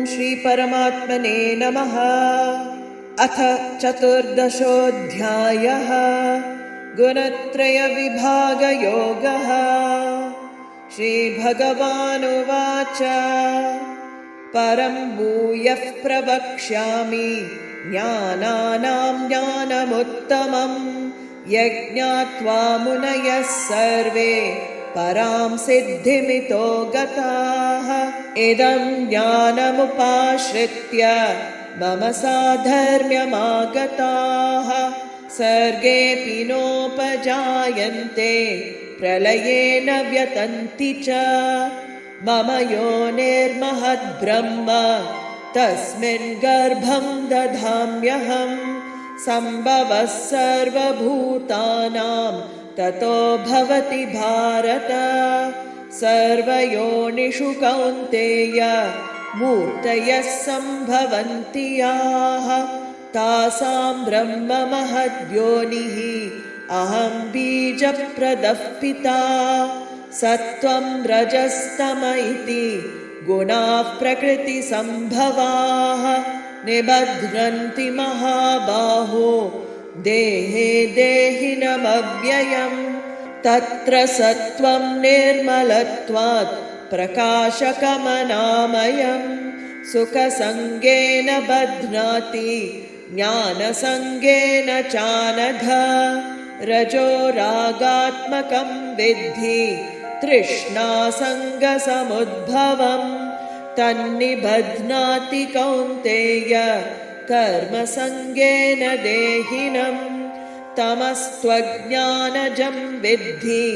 श्रीपरमात्मने नमः। अथ चतुर्दशोऽध्यायः। गुणत्रयविभागयोगः। श्रीभगवानुवाच परं भूयः प्रवक्ष्यामि ज्ञानानां ज्ञानमुत्तमम् यज्ञात्वा मुनयः सर्वे परां सिद्धिमितो गताः। इदं ज्ञानमुपाश्रित्य मम साधर्म्यमागताः सर्गेऽपि नोपजायन्ते प्रलये न व्यतन्ति च। मम योनिर्महद्ब्रह्म तस्मिन् गर्भं दधाम्यहम् सम्भवः सर्वभूतानां ततो भवति भारत। सर्वयोनिषु कौन्तेय मूर्तयः सम्भवन्ति याः तासां ब्रह्म महद्योनिः अहं बीजप्रदः पिता। सत्त्वं रजस्तम इति गुणाः प्रकृतिसम्भवाः निबध्नन्ति महाबाहो देहे देहिनमव्ययम्। तत्र सत्त्वं निर्मलत्वात् प्रकाशकमनामयम् सुखसङ्गेन बध्नाति ज्ञानसङ्गेन चानघ। रजो रागात्मकं विद्धि तृष्णासङ्गसमुद्भवम् तन्निबध्नाति कौन्तेय कर्मसङ्गेन देहिनम्। तमस्त्वज्ञानजं विद्धि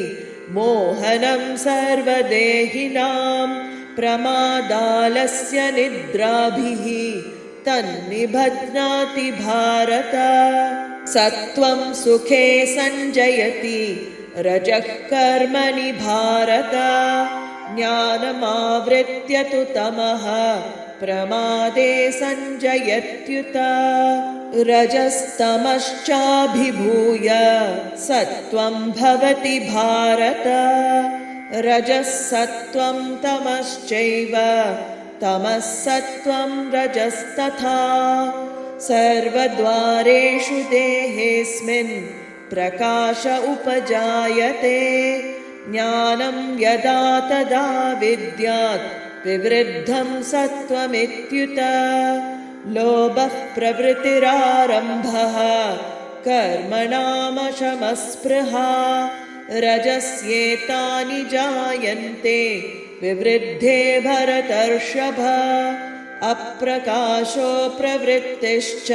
मोहनं सर्वदेहिनां प्रमादालस्य निद्राभिः तन्निबध्नाति भारत। सत्त्वं सुखे सञ्जयति रजः कर्मणि भारत। ज्ञानमावृत्य तु तमः प्रमादे सञ्जयत्युत। रजस्तमश्चाभिभूय सत्त्वं भवति भारत। रजः सत्त्वं तमश्चैव तमः सत्त्वं रजस्तथा। सर्वद्वारेषु देहेऽस्मिन् प्रकाश उपजायते। ज्ञानं यदा तदा विद्यात् विवृद्धं सत्त्वमित्युत। लोभः प्रवृत्तिरारम्भः कर्मणामशमस्पृहा रजस्येतानि जायन्ते विवृद्धे भरतर्षभ। अप्रकाशो प्रवृत्तिश्च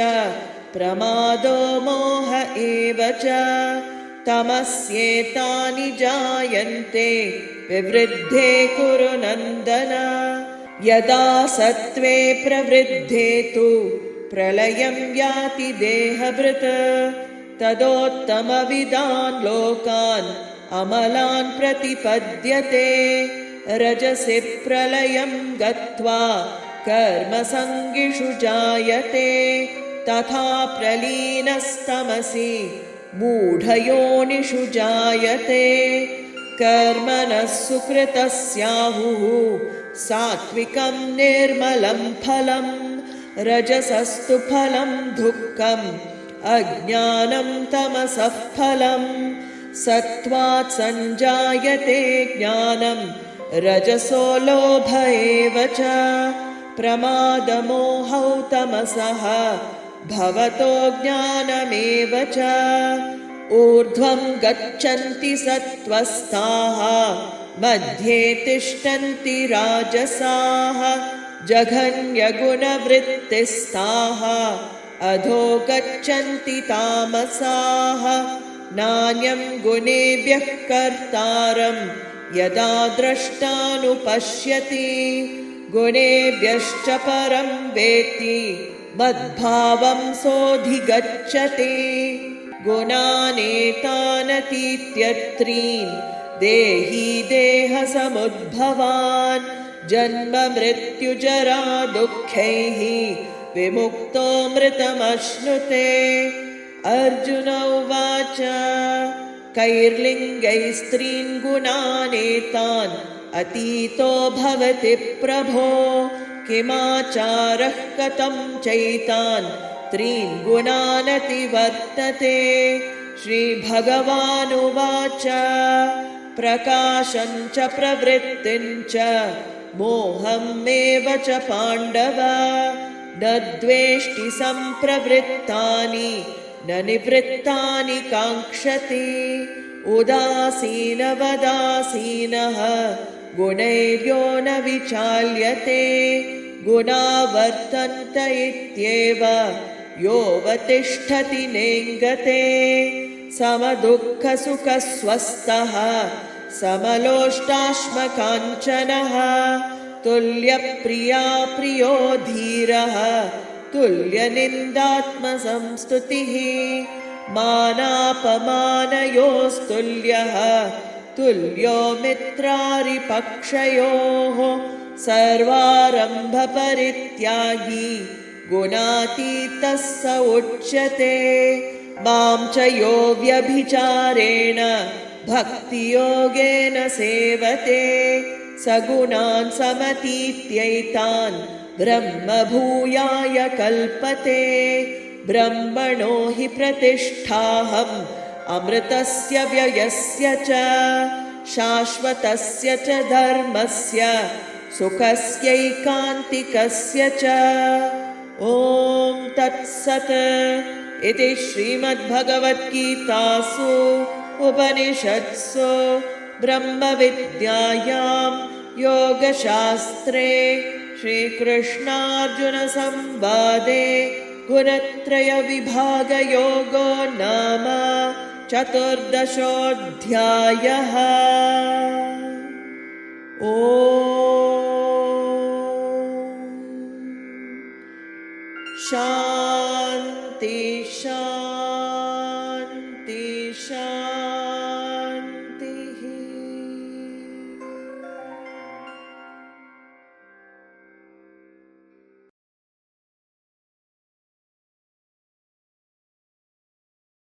प्रमादो मोह एव च। तमस्येतानि जायन्ते विवृद्धे कुरु नन्दन। यदा सत्त्वे प्रवृद्धे तु प्रलयं याति देहभृत् तदोत्तमविदान् लोकान् अमलान् प्रतिपद्यते। रजसि प्रलयं गत्वा कर्मसङ्गिषु जायते तथा प्रलीनस्तमसि मूढयोनिषु जायते। कर्मणः सुकृतस्याहुः सात्विकं निर्मलं फलं रजसस्तु फलं दुःखम् अज्ञानं तमसः फलम्। सत्त्वात् सञ्जायते ज्ञानं रजसो लोभ एव च। प्रमादमोहौ तमसः भवतो ज्ञानमेव च। ऊर्ध्वं गच्छन्ति सत्त्वस्ताः मध्ये तिष्ठन्ति राजसाः जघन्यगुणवृत्तिस्ताः अधो गच्छन्ति तामसाः। नान्यं गुणेभ्यः कर्तारं यदा द्रष्टानुपश्यति गुणेभ्यश्च परं वेत्ति मद्भावं सोऽधिगच्छति। गुणानेतानतीत्यत्रीन् देही देहसमुद्भवान् जन्म मृत्युजरा दुःखैः विमुक्तो मृतमश्नुते। अर्जुन उवाच कैर्लिङ्गैस्त्रीन् गुणानेतान् अतीतो भवति प्रभो किमाचारः कथं चैतान् त्रीन् गुणानतिवर्तते। श्रीभगवानुवाच प्रकाशं च प्रवृत्तिं च मोहमेव च पाण्डव न द्वेष्टि सम्प्रवृत्तानि न निवृत्तानि काङ्क्षति। उदासीनवदासीनः गुणैर्यो न विचाल्यते गुणा वर्तन्त इत्येव योऽवतिष्ठति नेङ्गते। समदुःखसुखस्वस्थः समलोष्टाश्मकाञ्चनः तुल्यप्रिया प्रियो धीरः तुल्यनिन्दात्मसंस्तुतिः मानापमानयोस्तुल्यः तुल्यो मित्रारिपक्षयोः सर्वारम्भपरित्यागी गुणातीतः स उच्यते। मां च यो व्यभिचारेण भक्तियोगेन सेवते स गुणान् समतीत्यैतान् ब्रह्मभूयाय कल्पते। ब्रह्मणो हि प्रतिष्ठाहम् अमृतस्य व्ययस्य च शाश्वतस्य च धर्मस्य सुखस्यैकान्तिकस्य च। ॐ तत्सत् इति श्रीमद्भगवद्गीतासु उपनिषत्सु ब्रह्मविद्यायां योगशास्त्रे श्रीकृष्णार्जुनसंवादे गुणत्रयविभागयोगो नाम चतुर्दशोऽध्यायः। ॐ शान्ति शान्ति।